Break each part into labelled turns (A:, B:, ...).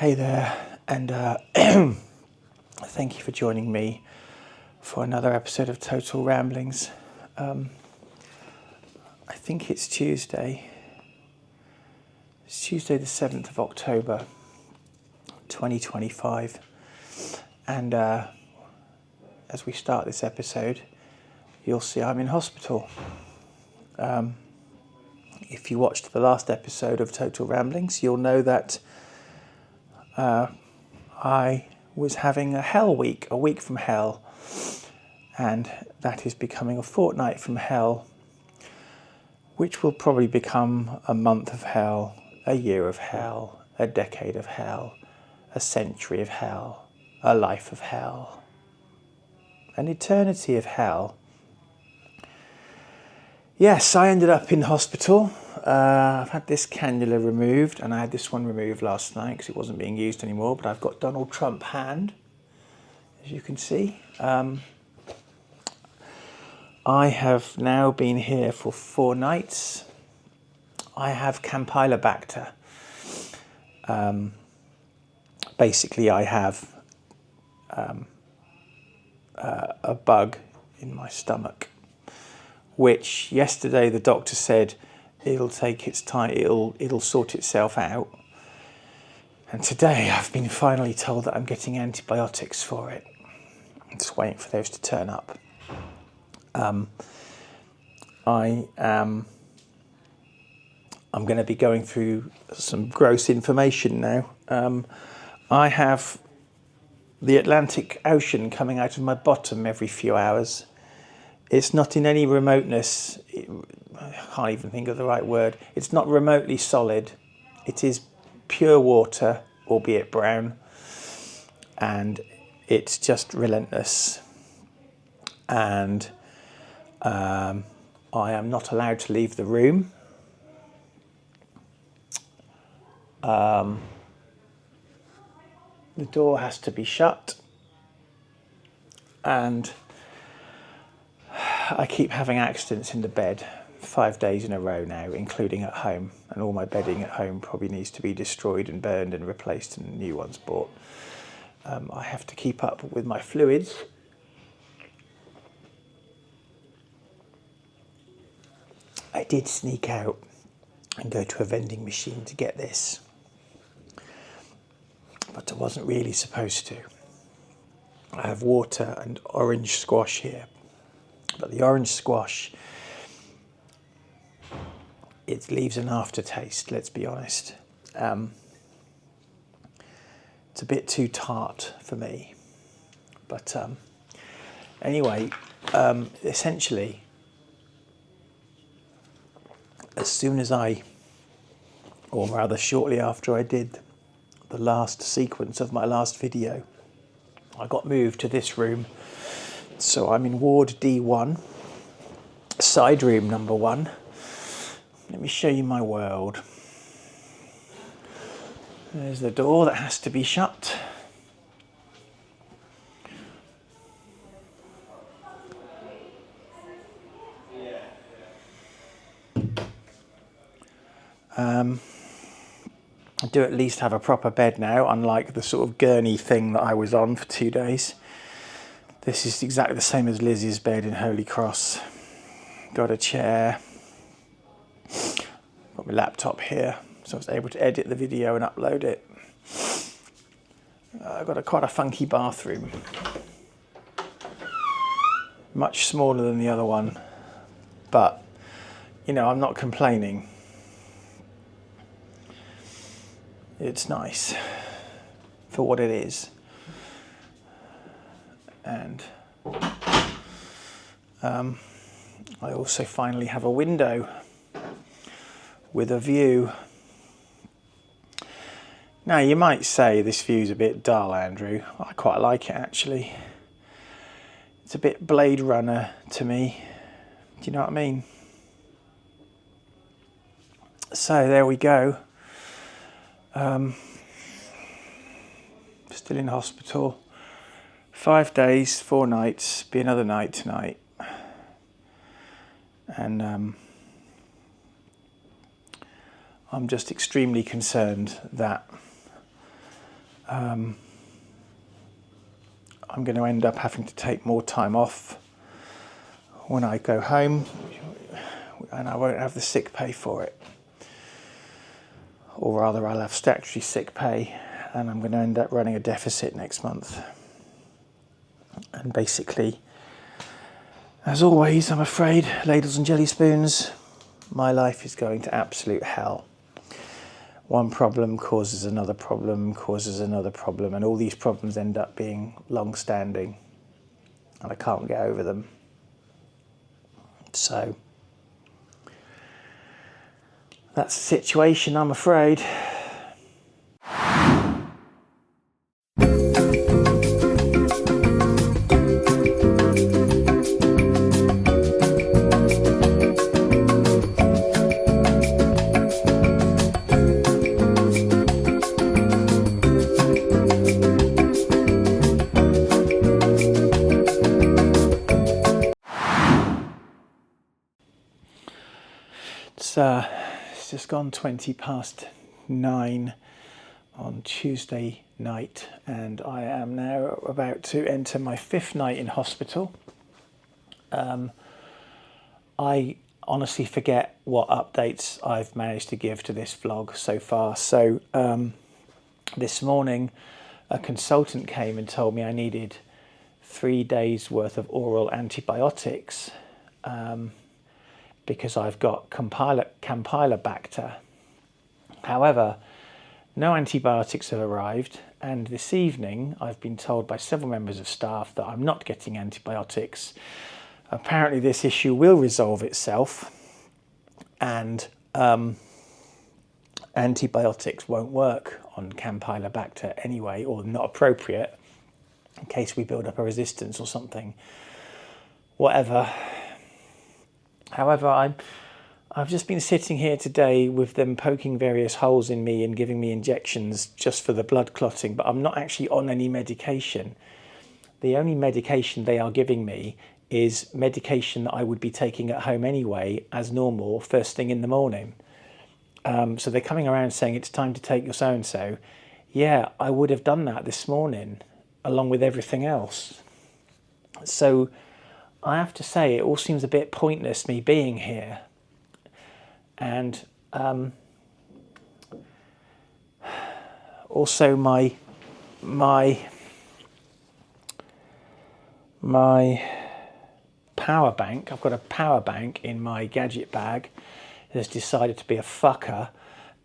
A: Hey there, and thank you for joining me for another episode of Total Ramblings. I think it's Tuesday. It's Tuesday the 7th of October, 2025. And as we start this episode, you'll see I'm in hospital. If you watched the last episode of Total Ramblings, you'll know that I was having a hell week, a week from hell, and that is becoming a fortnight from hell, which will probably become a month of hell, a year of hell, a decade of hell, a century of hell, a life of hell, an eternity of hell. Yes, I ended up in hospital. I've had this cannula removed, and I had this one removed last night because it wasn't being used anymore, but I've got Donald Trump hand, as you can see. I have now been here for 4 nights. I have Campylobacter. Basically, I have a bug in my stomach, which yesterday the doctor said it'll take its time, it'll sort itself out. And today I've been finally told that I'm getting antibiotics for it. I'm just waiting for those to turn up. I'm going to be going through some gross information now. I have the Atlantic Ocean coming out of my bottom every few hours. It's not in any remoteness, I can't even think of the right word. It's not remotely solid. It is pure water, albeit brown, and it's just relentless. And I am not allowed to leave the room. The door has to be shut, and I keep having accidents in the bed 5 days in a row now, including at home, and all my bedding at home probably needs to be destroyed and burned and replaced and new ones bought. I have to keep up with my fluids. I did sneak out and go to a vending machine to get this, but I wasn't really supposed to. I have water and orange squash here, but the orange squash, it leaves an aftertaste, let's be honest. It's a bit too tart for me. But anyway, essentially, as soon as or rather shortly after I did the last sequence of my last video, I got moved to this room. So I'm in Ward D1, side room number 1. Let me show you my world. There's the door that has to be shut. I do at least have a proper bed now, unlike the sort of gurney thing that I was on for 2 days. This is exactly the same as Lizzie's bed in Holy Cross. Got a chair. Got my laptop here, so I was able to edit the video and upload it. I've got quite a funky bathroom. Much smaller than the other one, but, you know, I'm not complaining. It's nice for what it is. And I also finally have a window with a view. Now, you might say this view's a bit dull, Andrew. I quite like it, actually. It's a bit Blade Runner to me. Do you know what I mean? So there we go. Still in hospital. 5 days, 4 nights, be another night tonight. And I'm just extremely concerned that I'm going to end up having to take more time off when I go home, and I won't have the sick pay for it. Or rather, I'll have statutory sick pay, and I'm going to end up running a deficit next month. And basically, as always, I'm afraid, ladles and jelly spoons, my life is going to absolute hell. One problem causes another problem, and all these problems end up being long-standing, and I can't get over them. So, that's the situation, I'm afraid. It's just gone 9:20 on Tuesday night, and I am now about to enter my 5th night in hospital. I honestly forget what updates I've managed to give to this vlog so far. So this morning a consultant came and told me I needed 3 days worth of oral antibiotics because I've got Campylobacter. However, no antibiotics have arrived, and this evening I've been told by several members of staff that I'm not getting antibiotics. Apparently this issue will resolve itself, and antibiotics won't work on Campylobacter anyway, or not appropriate, in case we build up a resistance or something. Whatever. However, I've just been sitting here today with them poking various holes in me and giving me injections just for the blood clotting, but I'm not actually on any medication. The only medication they are giving me is medication that I would be taking at home anyway, as normal, first thing in the morning. So they're coming around saying it's time to take your so-and-so. Yeah, I would have done that this morning, along with everything else. So I have to say, it all seems a bit pointless, me being here. And also my power bank, I've got a power bank in my gadget bag, has decided to be a fucker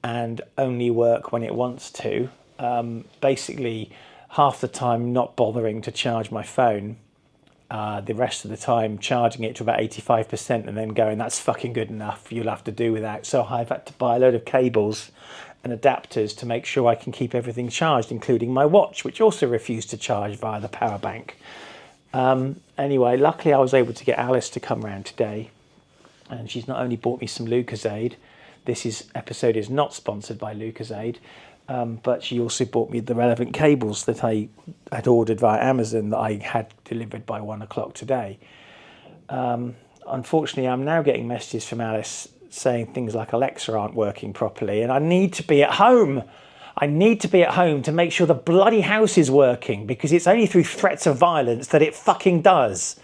A: and only work when it wants to. Basically, half the time not bothering to charge my phone. The rest of the time charging it to about 85% and then going, that's fucking good enough, you'll have to do without. So I've had to buy a load of cables and adapters to make sure I can keep everything charged, including my watch, which also refused to charge via the power bank. Anyway, luckily I was able to get Alice to come round today, and she's not only bought me some Lucozade. This episode is not sponsored by Lucozade. But she also bought me the relevant cables that I had ordered via Amazon that I had delivered by 1 o'clock today. Unfortunately, I'm now getting messages from Alice saying things like Alexa aren't working properly, and I need to be at home. I need to be at home to make sure the bloody house is working, because it's only through threats of violence that it fucking does.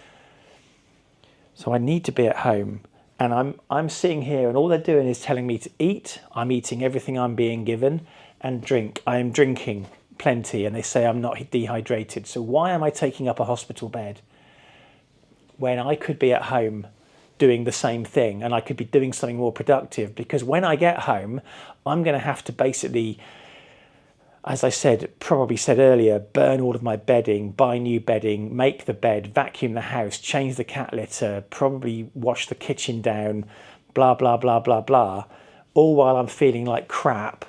A: So I need to be at home. And I'm sitting here and all they're doing is telling me to eat. I'm eating everything I'm being given. And drink. I am drinking plenty, and they say I'm not dehydrated. So why am I taking up a hospital bed when I could be at home doing the same thing, and I could be doing something more productive? Because when I get home, I'm going to have to basically, as I said, probably said earlier, burn all of my bedding, buy new bedding, make the bed, vacuum the house, change the cat litter, probably wash the kitchen down, blah, blah, blah, blah, blah, all while I'm feeling like crap.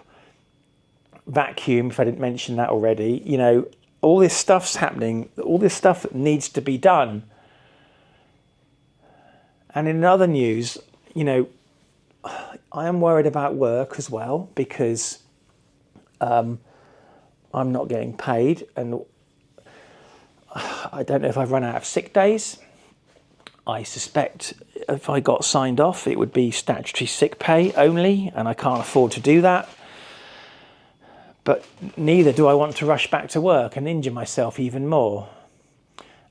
A: Vacuum, if I didn't mention that already, you know, all this stuff's happening, all this stuff that needs to be done. And in other news, you know, I am worried about work as well, because I'm not getting paid, and I don't know if I've run out of sick days. I suspect if I got signed off, it would be statutory sick pay only, and I can't afford to do that. But neither do I want to rush back to work and injure myself even more.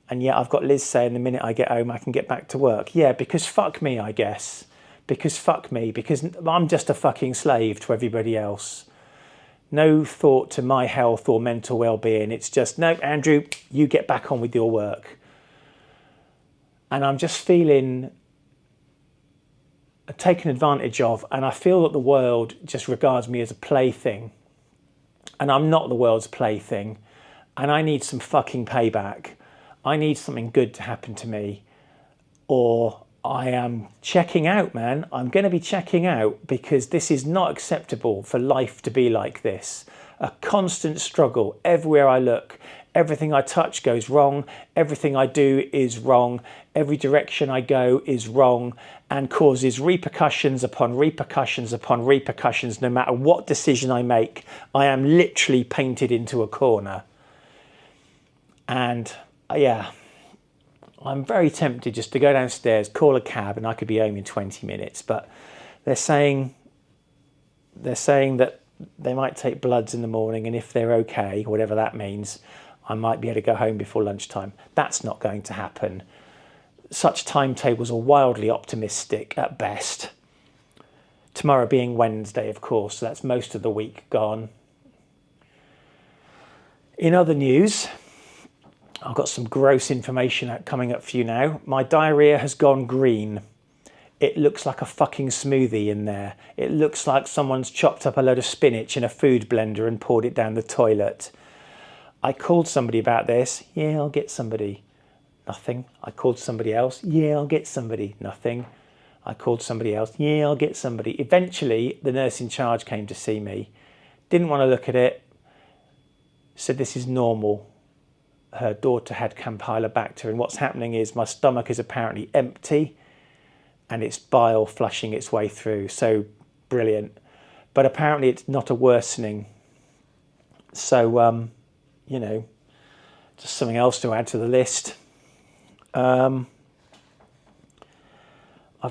A: And yet I've got Liz saying the minute I get home I can get back to work. Yeah, because fuck me, I guess. Because fuck me, because I'm just a fucking slave to everybody else. No thought to my health or mental well-being. It's just, no, Andrew, you get back on with your work. And I'm just feeling taken advantage of, and I feel that the world just regards me as a plaything. And I'm not the world's plaything, and I need some fucking payback. I need something good to happen to me, or I am checking out, man. I'm going to be checking out, because this is not acceptable for life to be like this. A constant struggle everywhere I look. Everything I touch goes wrong. Everything I do is wrong. Every direction I go is wrong, and causes repercussions upon repercussions upon repercussions. No matter what decision I make, I am literally painted into a corner. And yeah, I'm very tempted just to go downstairs, call a cab, and I could be home in 20 minutes. But they're saying that they might take bloods in the morning, and if they're okay, whatever that means, I might be able to go home before lunchtime. That's not going to happen. Such timetables are wildly optimistic at best. Tomorrow being Wednesday, of course, so that's most of the week gone. In other news, I've got some gross information coming up for you now. My diarrhea has gone green. It looks like a fucking smoothie in there. It looks like someone's chopped up a load of spinach in a food blender and poured it down the toilet. I called somebody about this. Yeah, I'll get somebody. Nothing. I called somebody else. Yeah, I'll get somebody. Nothing. I called somebody else. Yeah, I'll get somebody. Eventually, the nurse in charge came to see me. Didn't want to look at it. Said this is normal. Her daughter had Campylobacter, and what's happening is my stomach is apparently empty and it's bile flushing its way through. So brilliant. But apparently it's not a worsening. So, you know, just something else to add to the list. I've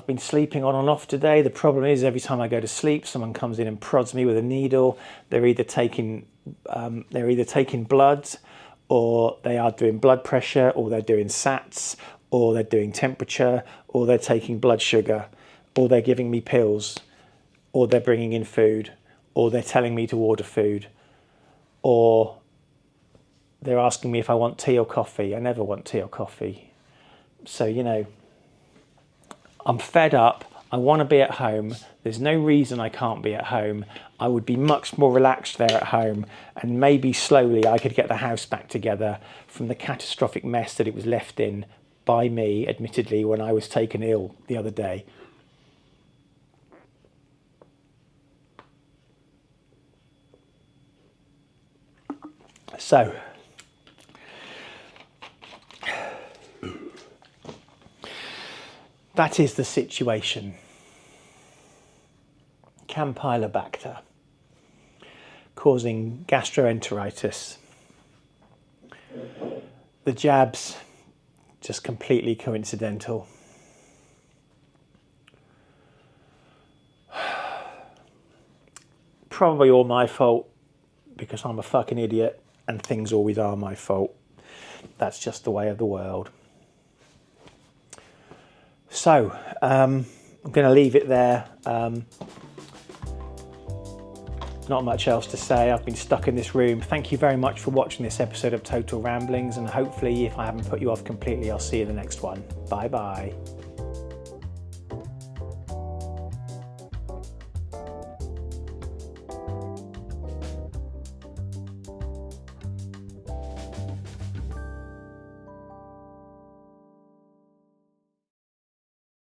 A: been sleeping on and off today. The problem is every time I go to sleep, someone comes in and prods me with a needle. They're either taking blood, or they are doing blood pressure, or they're doing SATs, or they're doing temperature, or they're taking blood sugar, or they're giving me pills, or they're bringing in food, or they're telling me to order food, or they're asking me if I want tea or coffee. I never want tea or coffee. So, you know, I'm fed up. I want to be at home. There's no reason I can't be at home. I would be much more relaxed there at home, and maybe slowly I could get the house back together from the catastrophic mess that it was left in by me, admittedly, when I was taken ill the other day. So, that is the situation. Campylobacter, causing gastroenteritis. The jabs, just completely coincidental. Probably all my fault, because I'm a fucking idiot and things always are my fault. That's just the way of the world. So, I'm going to leave it there. Not much else to say. I've been stuck in this room. Thank you very much for watching this episode of Total Ramblings, and hopefully, if I haven't put you off completely, I'll see you in the next one. Bye bye.